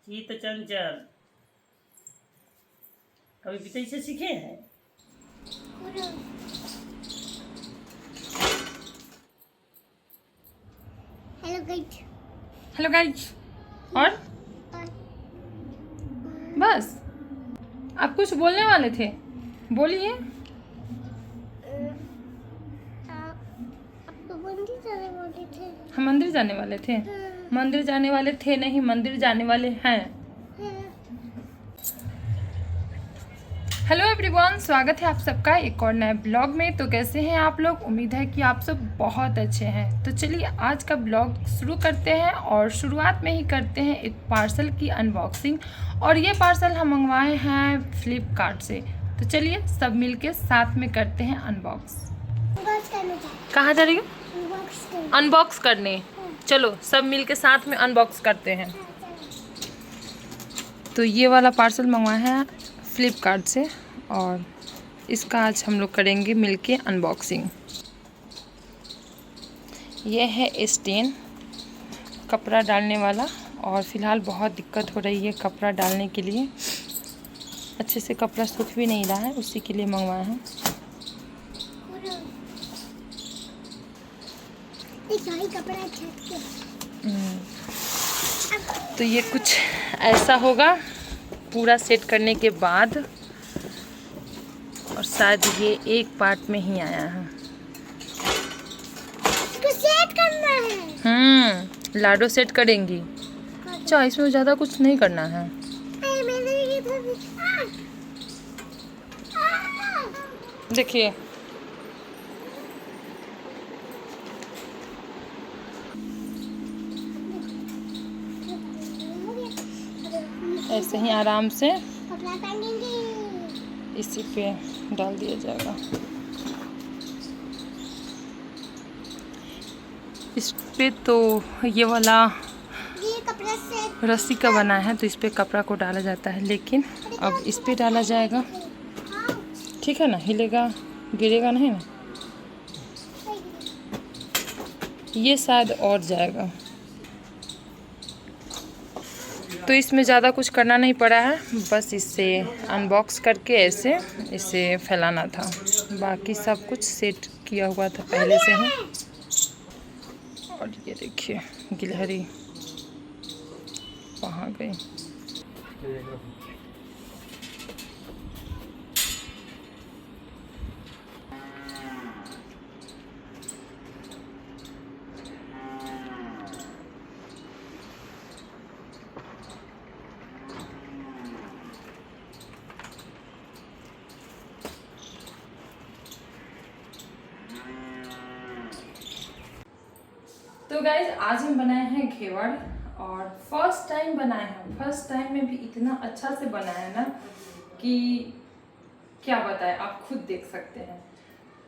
चित चंचल कभी पिताई से सीखे हैं? Hello guys. और बस आप कुछ बोलने वाले थे, बोलिए। हम मंदिर जाने वाले थे। मंदिर जाने वाले थे नहीं, मंदिर जाने वाले हैं। हेलो एवरीवन, स्वागत है आप सबका एक और नए ब्लॉग में। तो कैसे हैं आप लोग? उम्मीद है कि आप सब बहुत अच्छे हैं। तो चलिए आज का ब्लॉग शुरू करते हैं और शुरुआत में ही करते हैं एक पार्सल की अनबॉक्सिंग। और ये पार्सल हम मंगवाए हैं फ्लिपकार्ट से। तो चलिए सब मिलके साथ में करते हैं अनबॉक्स। कहाँ जा रही हो? अनबॉक्स करने। चलो सब मिलके साथ में अनबॉक्स करते हैं। तो ये वाला पार्सल मंगवाया है फ्लिपकार्ट से और इसका आज हम लोग करेंगे मिलके अनबॉक्सिंग। ये है स्टैंड कपड़ा डालने वाला और फ़िलहाल बहुत दिक्कत हो रही है कपड़ा डालने के लिए। अच्छे से कपड़ा सूख भी नहीं रहा है, उसी के लिए मंगवाया है। तो ये कुछ ऐसा होगा पूरा सेट करने के बाद, और शायद ये एक पार्ट में ही आया है। इसको सेट करना है। लाडो सेट करेंगी। अच्छा, इसमें ज़्यादा कुछ नहीं करना है। देखिए ऐसे ही आराम से इसी पे डाल दिया जाएगा। इस पे तो ये वाला कपड़ा से रस्सी का बना है, तो इस पे कपड़ा को डाला जाता है, लेकिन अब इस पे डाला जाएगा। ठीक है ना, हिलेगा गिरेगा नहीं ना। ये शायद और जाएगा। तो इसमें ज़्यादा कुछ करना नहीं पड़ा है, बस इसे अनबॉक्स करके ऐसे इसे फैलाना था। बाकी सब कुछ सेट किया हुआ था पहले से ही। और ये देखिए गिलहरी वहाँ गई। तो गाइज आज हम बनाए हैं घेवर और फर्स्ट टाइम बनाए हैं। फर्स्ट टाइम में भी इतना अच्छा से बनाया है ना कि क्या बताएं, आप खुद देख सकते हैं।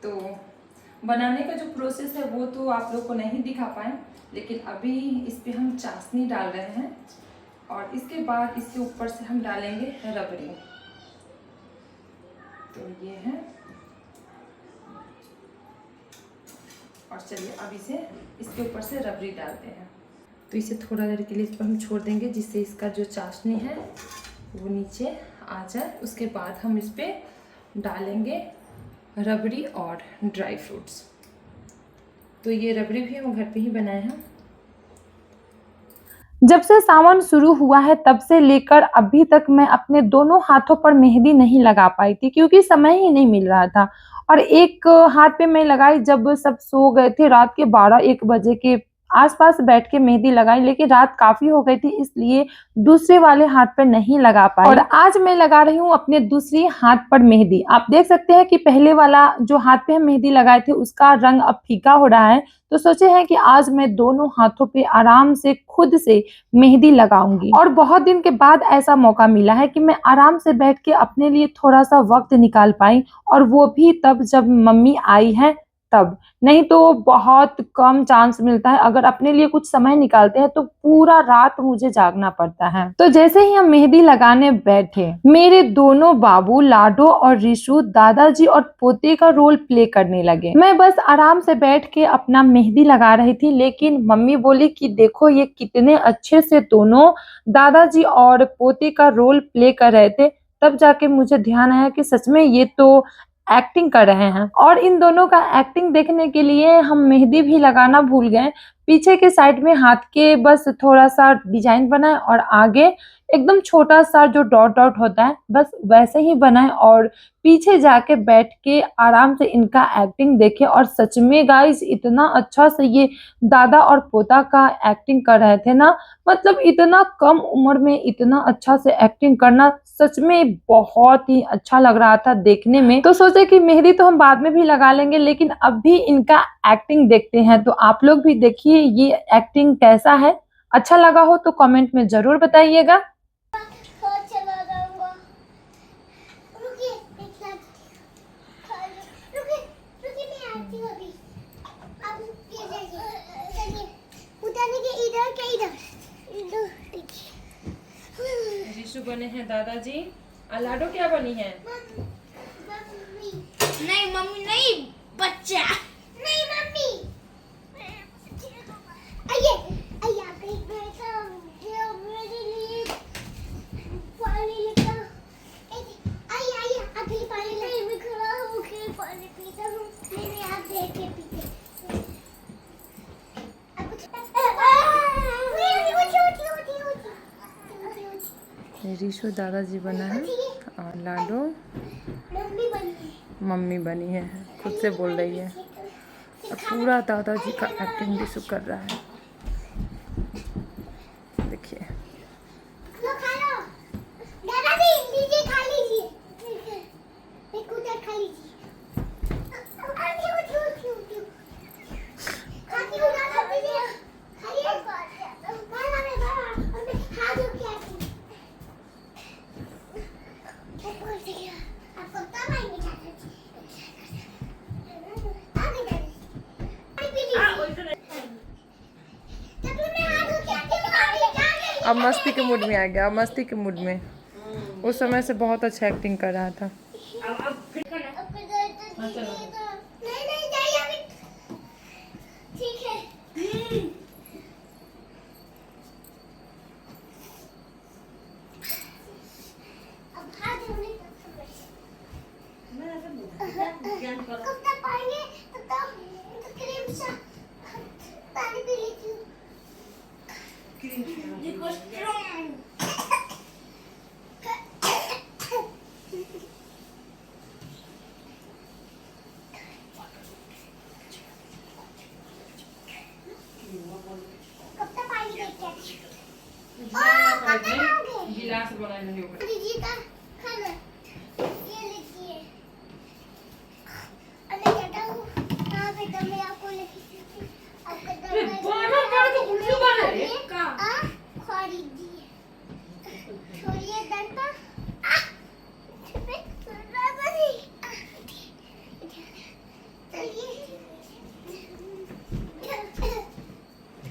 तो बनाने का जो प्रोसेस है वो तो आप लोग को नहीं दिखा पाए, लेकिन अभी इस पे हम चाशनी डाल रहे हैं और इसके बाद इसके ऊपर से हम डालेंगे रबड़ी। तो ये है, और चलिए अब इसे इसके ऊपर से रबड़ी डालते हैं। तो इसे थोड़ा देर के लिए इस पर हम छोड़ देंगे, जिससे इसका जो चाशनी है वो नीचे आ जाए। उसके बाद हम इस पर डालेंगे रबड़ी और ड्राई फ्रूट्स। तो ये रबड़ी भी हम घर पे ही बनाए हैं। जब से सावन शुरू हुआ है तब से लेकर अभी तक मैं अपने दोनों हाथों पर मेहंदी नहीं लगा पाई थी, क्योंकि समय ही नहीं मिल रहा था। और एक हाथ पे मैं लगाई जब सब सो गए थे, रात के 12-1 बजे के आसपास बैठ के मेहंदी लगाई, लेकिन रात काफी हो गई थी, इसलिए दूसरे वाले हाथ पर नहीं लगा पाई। और आज मैं लगा रही हूँ अपने दूसरी हाथ पर मेहंदी। आप देख सकते हैं कि पहले वाला जो हाथ पे हम मेहंदी लगाए थे उसका रंग अब फीका हो रहा है। तो सोचे हैं कि आज मैं दोनों हाथों पे आराम से खुद से मेहंदी लगाऊंगी। और बहुत दिन के बाद ऐसा मौका मिला है कि मैं आराम से बैठ के अपने लिए थोड़ा सा वक्त निकाल पाई, और वो भी तब जब मम्मी आई है तब, नहीं तो बहुत कम चांस मिलता है। अगर अपने लिए कुछ समय निकालते हैं तो पूरा रात मुझे जागना पड़ता है। तो जैसे ही हम मेहंदी लगाने बैठे, मेरे दोनों बाबू लाडो और रिशु दादाजी और पोते का रोल प्ले करने लगे। मैं बस आराम से बैठ के अपना मेहंदी लगा रही थी, लेकिन मम्मी बोली कि देखो ये कितने अच्छे से दोनों दादाजी और पोते का रोल प्ले कर रहे थे। तब जाके मुझे ध्यान आया कि सच में ये तो एक्टिंग कर रहे हैं। और इन दोनों का एक्टिंग देखने के लिए हम मेहंदी भी लगाना भूल गए। पीछे के साइड में हाथ के बस थोड़ा सा डिजाइन बनाए और आगे एकदम छोटा सा जो डॉट डॉट होता है बस वैसे ही बनाए, और पीछे जाके बैठ के आराम से इनका एक्टिंग देखे। और सच में गाइस इतना अच्छा से ये दादा और पोता का एक्टिंग कर रहे थे ना, मतलब इतना कम उम्र में इतना अच्छा से एक्टिंग करना सच में बहुत ही अच्छा लग रहा था देखने में। तो सोचे कि मेहंदी तो हम बाद में भी लगा लेंगे, लेकिन अब भी इनका एक्टिंग देखते हैं। तो आप लोग भी देखिए ये एक्टिंग कैसा है। अच्छा लगा हो तो कमेंट में जरूर बताइएगा। बहुत चला जाऊंगा। रुकिए एक साथ रुकिए रुकिए मैं आती हूँ अभी। अब ये जाइए चलिए उठाने के इधर के इधर इधर रिशु बने हैं दादाजी, लाडो क्या बनी है? मम्मी नहीं मम्मी नहीं बच्चा नहीं मम्मी आइए आइए आप एक बैठा जो मेरे लिए पानी लेकर आइए आइए आपके लिए पानी नहीं मैं खड़ा होकर पानी पीता हूँ मेरे आप देख के पीते रिशु दादाजी बना है और लाडो मम्मी बनी मम्मी बनी है। खुद से बोल रही है। और पूरा दादाजी का एक्टिंग रिशु कर रहा है। देखिए लो खा लो दादाजी लीजिए खा लीजिए एक उधर खा लीजिए खाती हूँ दादाजी खाइए बाला में बाला और मैं खा दूँ क्या ऊपर से गिरा आपको तब आएंगे दादाजी आगे दादाजी तब मैं हाथ धो के आती हूँ अब मस्ती के मूड में आ गया। अब मस्ती के मूड में उस समय से बहुत अच्छा एक्टिंग कर रहा था। नहीं नहीं जाइए अभी ठीक है अब हाथ धोने कब तक पाएंगे तब तक क्रीम सा पानी पी लेती हूँ कब तक पानी देते हैं गिलास बनाए नहीं होगा। दीजिए का खाना ये लीजिए और मैं कहता हूँ हाँ बेटा मैं आपको लेके आपका खरीदिए छोड़िए डंडा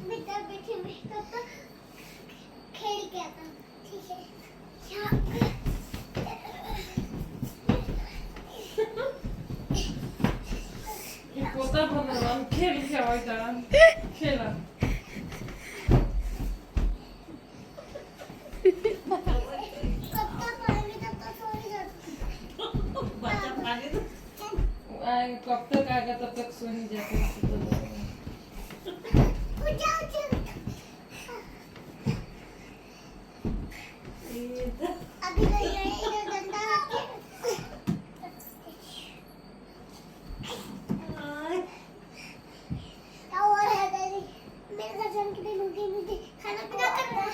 बेटा बैठे मैं तब तक खेल के आता हूँ ठीक है पोता भगवान खेल खेला कब तक पाएंगे तब तक सो ही जाते कब तक आएगा तब तक सो ही जाते। अभी इधर डंडा रखे और है दादी मेरे घर जाने के लिए मुझे खाना पीना करना है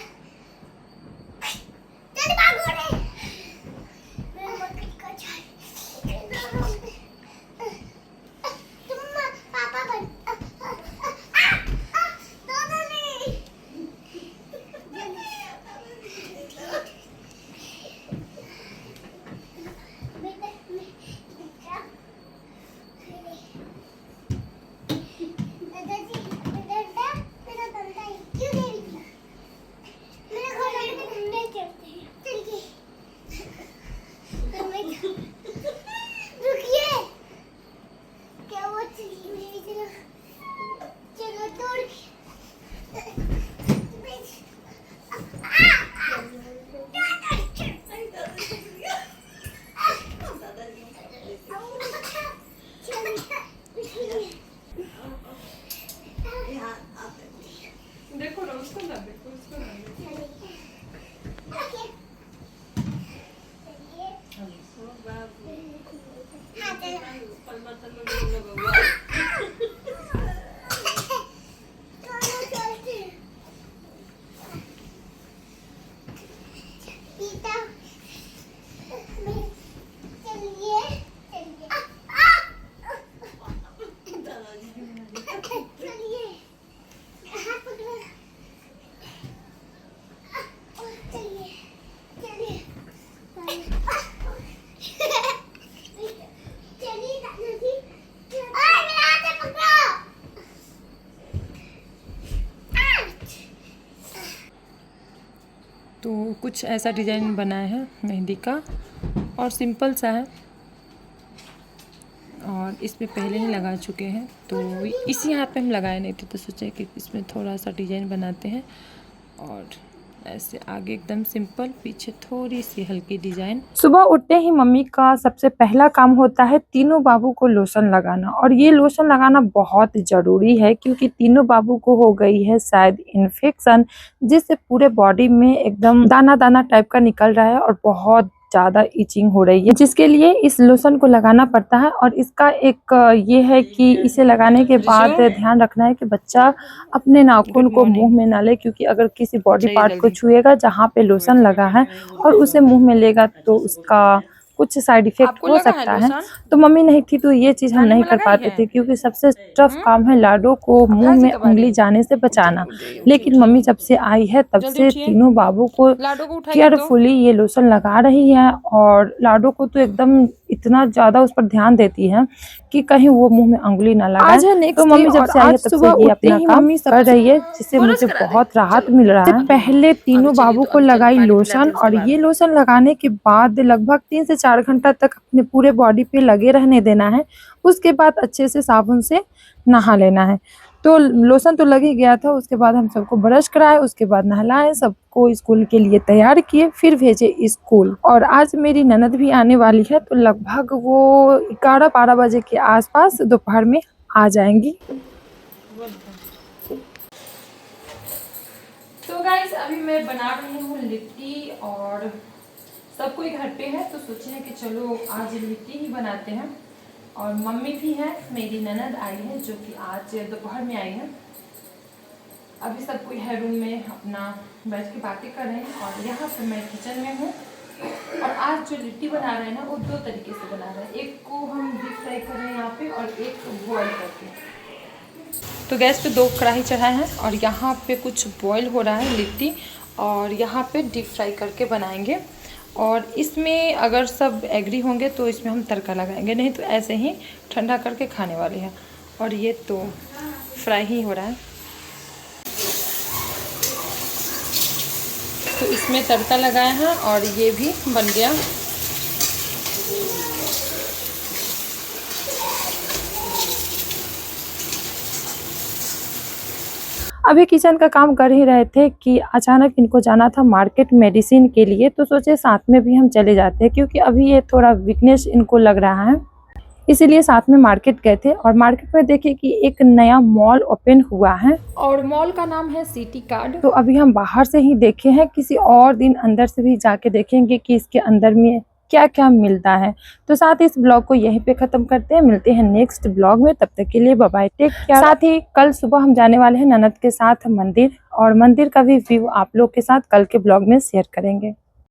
चल भागो रे मेरे मक्खी का चाय तुम पापा बन दादा ने बेटा कुछ ऐसा डिज़ाइन बनाया है मेहंदी का और सिंपल सा है और इसमें पहले ही लगा चुके हैं, तो इसी हाथ पे हम लगाए नहीं थे तो सोचे कि इसमें थोड़ा सा डिज़ाइन बनाते हैं और ऐसे आगे एकदम सिंपल, पीछे थोड़ी सी हल्की डिज़ाइन। सुबह उठते ही मम्मी का सबसे पहला काम होता है तीनों बाबू को लोशन लगाना, और ये लोशन लगाना बहुत ज़रूरी है क्योंकि तीनों बाबू को हो गई है शायद इन्फेक्शन, जिससे पूरे बॉडी में एकदम दाना दाना टाइप का निकल रहा है और बहुत ज़्यादा इचिंग हो रही है, जिसके लिए इस लोशन को लगाना पड़ता है। और इसका एक ये है कि इसे लगाने के बाद ध्यान रखना है कि बच्चा अपने नाखून को मुंह में ना ले, क्योंकि अगर किसी बॉडी पार्ट को छुएगा जहाँ पे लोशन लगा है और उसे मुंह में लेगा तो उसका कुछ साइड इफेक्ट हो सकता है। तो मम्मी नहीं थी तो ये चीज़ हम नहीं कर पाते थे, क्योंकि सबसे टफ काम है लाडो को मुंह में उंगली जाने से बचाना। लेकिन मम्मी जब से आई है तब से तीनों बाबू को केयरफुली ये लोशन लगा रही है, और लाडो को तो एकदम इतना ज़्यादा उस पर ध्यान देती है कि कहीं वो मुंह में उंगली ना लगाए। तो मम्मी जब से आई है तब से ये अपना काम कर रही है, जिससे मुझे बहुत राहत मिल रहा है। पहले तीनों बाबू को लगाई लोशन, और ये लोशन लगाने के बाद लगभग 3 से 4 घंटा तक अपने पूरे बॉडी पे लगे रहने देना है। उसके बाद अच्छे से साबुन से नहा लेना है। तो लोशन तो लग ही गया था, उसके बाद हम सबको ब्रश कराए, उसके बाद नहलाए, सबको स्कूल के लिए तैयार किए, फिर भेजे स्कूल। और आज मेरी ननद भी आने वाली है, तो लगभग वो 11-12 बजे के आसपास दोपहर में आ जाएंगी। तो गाइस अभी मैं बना रही हूँ लिट्टी, और सब कोई घर पे है तो सोचे हैं कि चलो आज लिट्टी ही बनाते हैं। और मम्मी भी है, मेरी ननद आई है जो कि आज दोपहर में आई है। अभी सब कोई है रूम में अपना बैठ के बातें कर रहे हैं, और यहाँ पे मैं किचन में हूँ। और आज जो लिट्टी बना रहे हैं ना वो 2 तरीके से बना रहे हैं, एक को हम डीप फ्राई कर रहे हैं यहाँ पे, और एक बॉयल करके। तो गैस पे 2 कढ़ाई चढ़ाए हैं, और यहाँ पे कुछ बॉयल हो रहा है लिट्टी, और यहाँ पे डीप फ्राई करके बनाएंगे। और इसमें अगर सब एग्री होंगे तो इसमें हम तड़का लगाएंगे, नहीं तो ऐसे ही ठंडा करके खाने वाले हैं। और ये तो फ्राई ही हो रहा है, तो इसमें तड़का लगाया है और ये भी बन गया। अभी किचन का काम कर ही रहे थे कि अचानक इनको जाना था मार्केट मेडिसिन के लिए, तो सोचे साथ में भी हम चले जाते हैं, क्योंकि अभी ये थोड़ा वीकनेस इनको लग रहा है, इसीलिए साथ में मार्केट गए थे। और मार्केट में देखे कि एक नया मॉल ओपन हुआ है, और मॉल का नाम है सिटी कार्ड। तो अभी हम बाहर से ही देखे हैं, किसी और दिन अंदर से भी जाके देखेंगे कि इसके अंदर में क्या क्या मिलता है। तो साथ ही इस ब्लॉग को यहीं पे ख़त्म करते हैं, मिलते हैं नेक्स्ट ब्लॉग में, तब तक के लिए बाय बाय, टेक केयर। साथ ही कल सुबह हम जाने वाले हैं ननद के साथ मंदिर, और मंदिर का भी व्यू आप लोग के साथ कल के ब्लॉग में शेयर करेंगे।